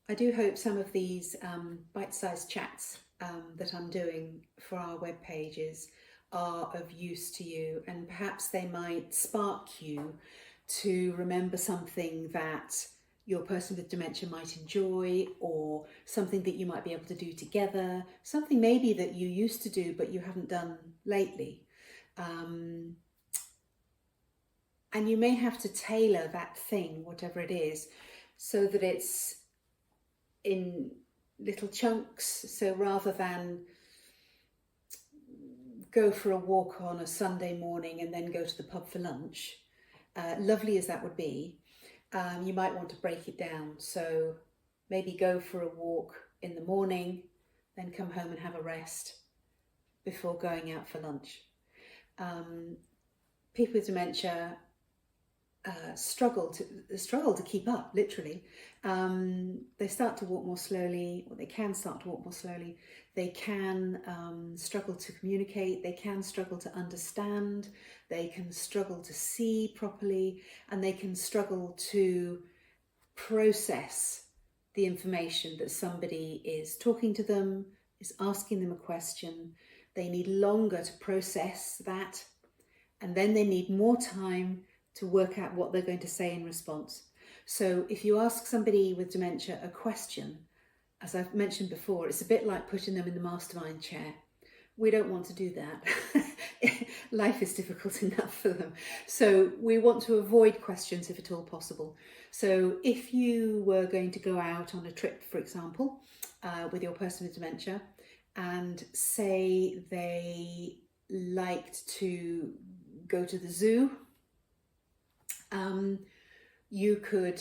I do hope some of these bite-sized chats that I'm doing for our web pages are of use to you, and perhaps they might spark you to remember something that your person with dementia might enjoy, or something that you might be able to do together, something maybe that you used to do but you haven't done lately. And you may have to tailor that thing, whatever it is, so that it's in little chunks. So rather than go for a walk on a Sunday morning and then go to the pub for lunch, lovely as that would be, you might want to break it down. So maybe go for a walk in the morning, then come home and have a rest before going out for lunch. People with dementia struggle to keep up, literally. They start to walk more slowly, or they can start to walk more slowly. They can struggle to communicate, they can struggle to understand, they can struggle to see properly, and they can struggle to process the information that somebody is talking to them, is asking them a question. They need longer to process that, and then they need more time to work out what they're going to say in response. So if you ask somebody with dementia a question, as I've mentioned before, it's a bit like putting them in the mastermind chair. We don't want to do that. Life is difficult enough for them. So we want to avoid questions if at all possible. So if you were going to go out on a trip, for example, with your person with dementia, and say they liked to go to the zoo, you could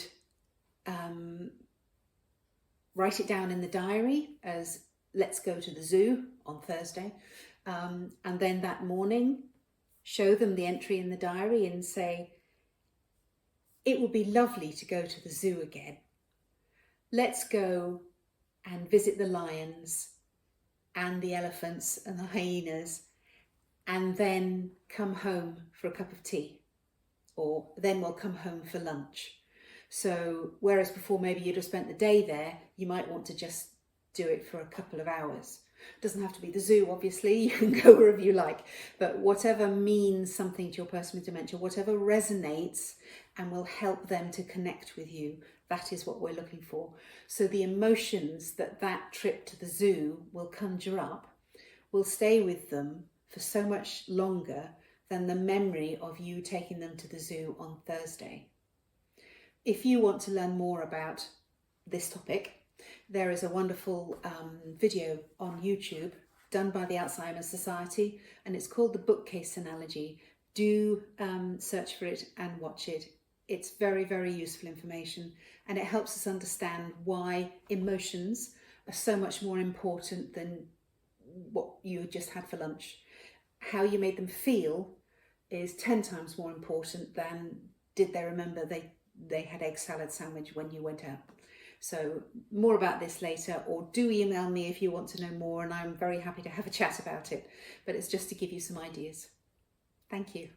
write it down in the diary as let's go to the zoo on Thursday, and then that morning show them the entry in the diary and say, it would be lovely to go to the zoo again. Let's go and visit the lions and the elephants and the hyenas, and then come home for a cup of tea, or then we'll come home for lunch. So whereas before maybe you'd have spent the day there, you might want to just do it for a couple of hours. It doesn't have to be the zoo, obviously, you can go wherever you like, but whatever means something to your person with dementia, whatever resonates and will help them to connect with you, that is what we're looking for. So the emotions that that trip to the zoo will conjure up will stay with them for so much longer than the memory of you taking them to the zoo on Thursday. If you want to learn more about this topic, there is a wonderful video on YouTube done by the Alzheimer's Society, and it's called the bookcase analogy. Do search for it and watch it. It's very, very useful information, and it helps us understand why emotions are so much more important than what you just had for lunch. How you made them feel is 10 times more important than did they remember they had egg salad sandwich when you went out. So more about this later, or do email me if you want to know more, and I'm very happy to have a chat about it. But it's just to give you some ideas. Thank you.